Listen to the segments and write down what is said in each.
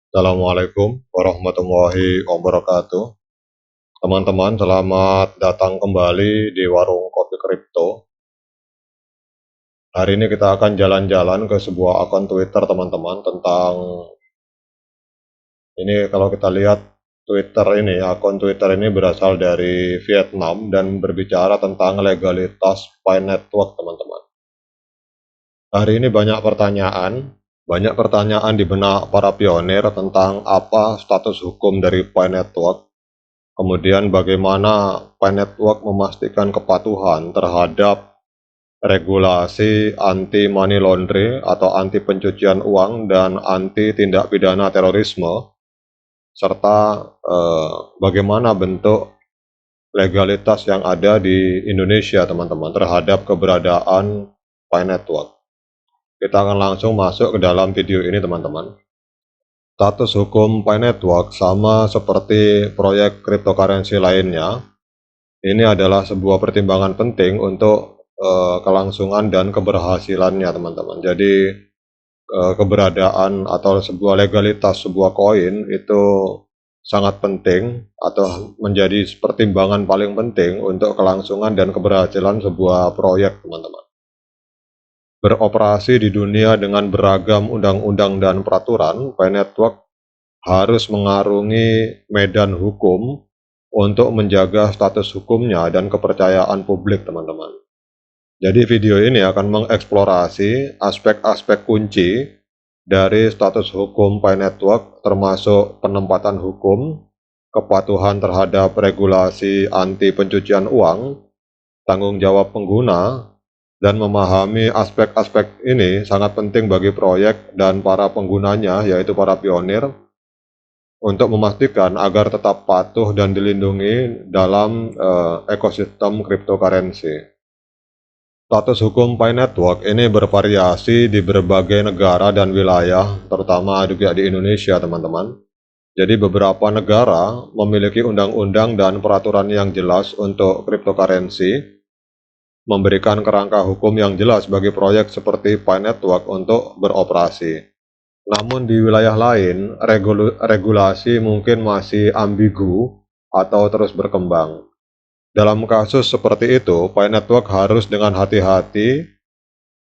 Assalamualaikum warahmatullahi wabarakatuh. Teman-teman, selamat datang kembali di Warung Kopi Kripto. Hari ini kita akan jalan-jalan ke sebuah akun Twitter, teman-teman, tentang ini. Kalau kita lihat Twitter ini, akun Twitter ini berasal dari Vietnam dan berbicara tentang legalitas Pi Network, teman-teman. Hari ini banyak pertanyaan di benak para pionir tentang apa status hukum dari Pi Network. Kemudian bagaimana Pi Network memastikan kepatuhan terhadap regulasi anti money laundering atau anti pencucian uang dan anti tindak pidana terorisme, serta bagaimana bentuk legalitas yang ada di Indonesia, teman-teman, terhadap keberadaan Pi Network. Kita akan langsung masuk ke dalam video ini, teman-teman. Status hukum Pi Network sama seperti proyek cryptocurrency lainnya. Ini adalah sebuah pertimbangan penting untuk kelangsungan dan keberhasilannya, teman-teman. Jadi keberadaan atau sebuah legalitas sebuah koin itu sangat penting atau menjadi pertimbangan paling penting untuk kelangsungan dan keberhasilan sebuah proyek, teman-teman. Beroperasi di dunia dengan beragam undang-undang dan peraturan, Pi Network harus mengarungi medan hukum untuk menjaga status hukumnya dan kepercayaan publik, teman-teman. Jadi video ini akan mengeksplorasi aspek-aspek kunci dari status hukum Pi Network, termasuk penempatan hukum, kepatuhan terhadap regulasi anti pencucian uang, tanggung jawab pengguna, dan memahami aspek-aspek ini sangat penting bagi proyek dan para penggunanya, yaitu para pionir, untuk memastikan agar tetap patuh dan dilindungi dalam ekosistem cryptocurrency. Status hukum Pi Network ini bervariasi di berbagai negara dan wilayah, terutama juga di Indonesia, teman-teman. Jadi beberapa negara memiliki undang-undang dan peraturan yang jelas untuk cryptocurrency, memberikan kerangka hukum yang jelas bagi proyek seperti Pi Network untuk beroperasi. Namun di wilayah lain, regulasi mungkin masih ambigu atau terus berkembang. Dalam kasus seperti itu, Pi Network harus dengan hati-hati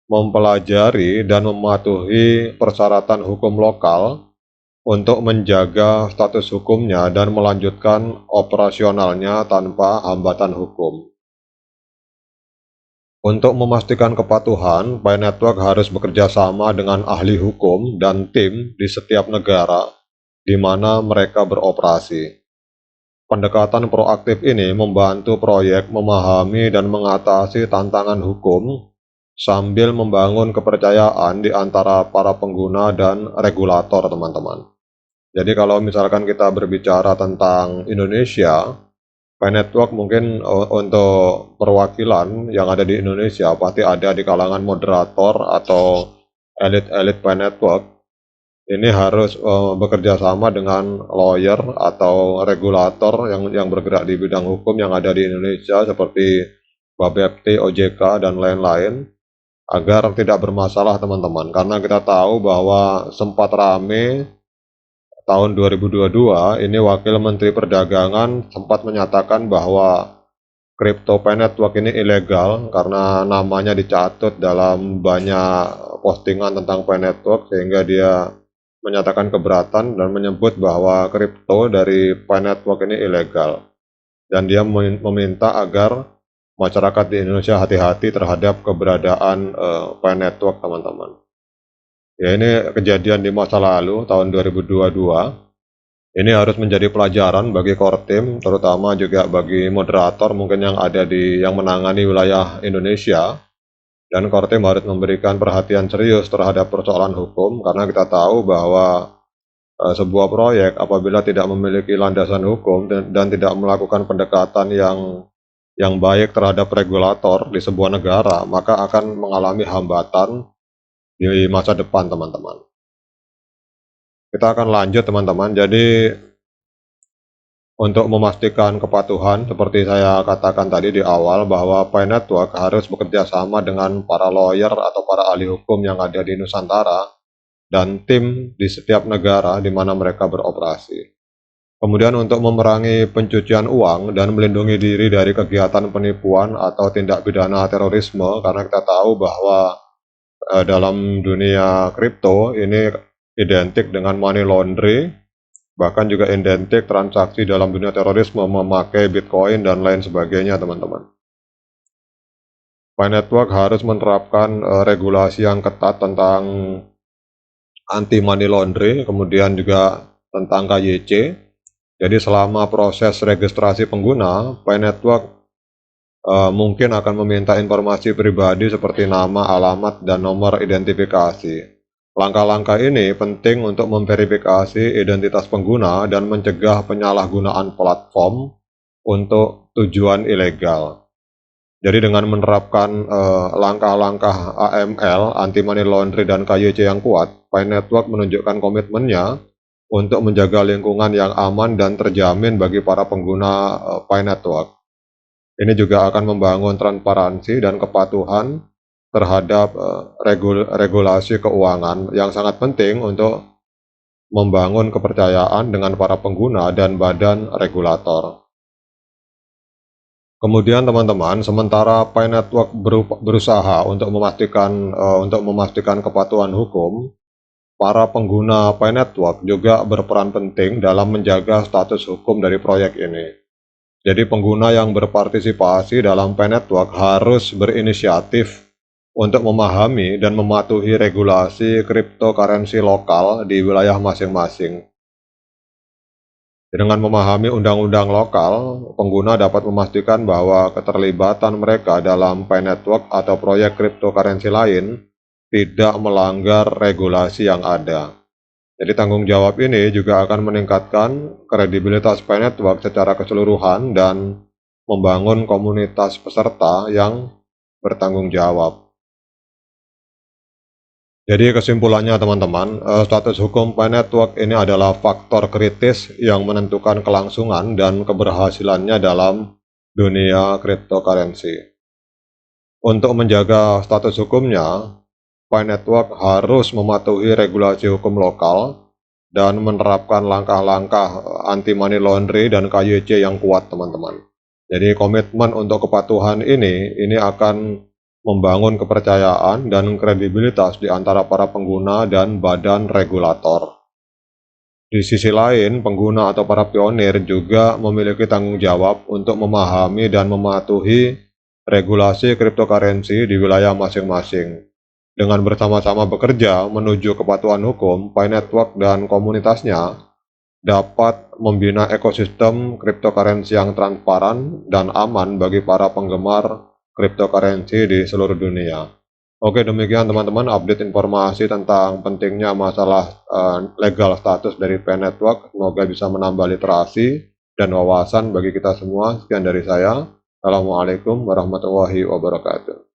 mempelajari dan mematuhi persyaratan hukum lokal untuk menjaga status hukumnya dan melanjutkan operasionalnya tanpa hambatan hukum. Untuk memastikan kepatuhan, Pi Network harus bekerja sama dengan ahli hukum dan tim di setiap negara di mana mereka beroperasi. Pendekatan proaktif ini membantu proyek memahami dan mengatasi tantangan hukum sambil membangun kepercayaan di antara para pengguna dan regulator, teman-teman. Jadi kalau misalkan kita berbicara tentang Indonesia, Pi Network mungkin untuk perwakilan yang ada di Indonesia pasti ada di kalangan moderator atau elit-elit Pi Network. Ini harus bekerja sama dengan lawyer atau regulator yang bergerak di bidang hukum yang ada di Indonesia seperti Bapepti, OJK, dan lain-lain agar tidak bermasalah, teman-teman. Karena kita tahu bahwa sempat rame tahun 2022, ini Wakil Menteri Perdagangan sempat menyatakan bahwa Crypto Pi Network ini ilegal karena namanya dicatut dalam banyak postingan tentang Pi Network, sehingga dia menyatakan keberatan dan menyebut bahwa kripto dari Pi Network ini ilegal. Dan dia meminta agar masyarakat di Indonesia hati-hati terhadap keberadaan Pi Network, teman-teman. Ya, ini kejadian di masa lalu, tahun 2022. Ini harus menjadi pelajaran bagi core team, terutama juga bagi moderator mungkin yang ada yang menangani wilayah Indonesia. Dan core team harus memberikan perhatian serius terhadap persoalan hukum, karena kita tahu bahwa sebuah proyek apabila tidak memiliki landasan hukum dan tidak melakukan pendekatan yang baik terhadap regulator di sebuah negara, maka akan mengalami hambatan di masa depan, teman-teman. Kita akan lanjut, teman-teman. Jadi untuk memastikan kepatuhan, seperti saya katakan tadi di awal, bahwa Pi Network harus bekerja sama dengan para lawyer atau para ahli hukum yang ada di Nusantara dan tim di setiap negara di mana mereka beroperasi. Kemudian untuk memerangi pencucian uang dan melindungi diri dari kegiatan penipuan atau tindak pidana terorisme, karena kita tahu bahwa dalam dunia kripto ini identik dengan money laundry, bahkan juga identik transaksi dalam dunia terorisme memakai Bitcoin dan lain sebagainya, teman-teman. Pi Network harus menerapkan regulasi yang ketat tentang anti money laundry, kemudian juga tentang KYC. Jadi selama proses registrasi pengguna, Pi Network mungkin akan meminta informasi pribadi seperti nama, alamat, dan nomor identifikasi. Langkah-langkah ini penting untuk memverifikasi identitas pengguna dan mencegah penyalahgunaan platform untuk tujuan ilegal. Jadi dengan menerapkan langkah-langkah AML, anti money laundry, dan KYC yang kuat, Pi Network menunjukkan komitmennya untuk menjaga lingkungan yang aman dan terjamin bagi para pengguna Pi Network. Ini juga akan membangun transparansi dan kepatuhan terhadap regulasi keuangan yang sangat penting untuk membangun kepercayaan dengan para pengguna dan badan regulator. Kemudian teman-teman, sementara Pi Network berusaha untuk memastikan kepatuhan hukum, para pengguna Pi Network juga berperan penting dalam menjaga status hukum dari proyek ini. Jadi pengguna yang berpartisipasi dalam Pi Network harus berinisiatif untuk memahami dan mematuhi regulasi cryptocurrency lokal di wilayah masing-masing. Dengan memahami undang-undang lokal, pengguna dapat memastikan bahwa keterlibatan mereka dalam Pi Network atau proyek cryptocurrency lain tidak melanggar regulasi yang ada. Jadi tanggung jawab ini juga akan meningkatkan kredibilitas Pi Network secara keseluruhan dan membangun komunitas peserta yang bertanggung jawab. Jadi kesimpulannya teman-teman, status hukum Pi Network ini adalah faktor kritis yang menentukan kelangsungan dan keberhasilannya dalam dunia cryptocurrency. Untuk menjaga status hukumnya, Pi Network harus mematuhi regulasi hukum lokal dan menerapkan langkah-langkah anti money laundry dan KYC yang kuat, teman-teman. Jadi komitmen untuk kepatuhan ini akan membangun kepercayaan dan kredibilitas di antara para pengguna dan badan regulator. Di sisi lain, pengguna atau para pionir juga memiliki tanggung jawab untuk memahami dan mematuhi regulasi cryptocurrency di wilayah masing-masing. Dengan bersama-sama bekerja menuju kepatuhan hukum, Pi Network dan komunitasnya dapat membina ekosistem cryptocurrency yang transparan dan aman bagi para penggemar cryptocurrency di seluruh dunia. Oke, demikian teman-teman update informasi tentang pentingnya masalah legal status dari Pi Network. Semoga bisa menambah literasi dan wawasan bagi kita semua. Sekian dari saya. Assalamualaikum warahmatullahi wabarakatuh.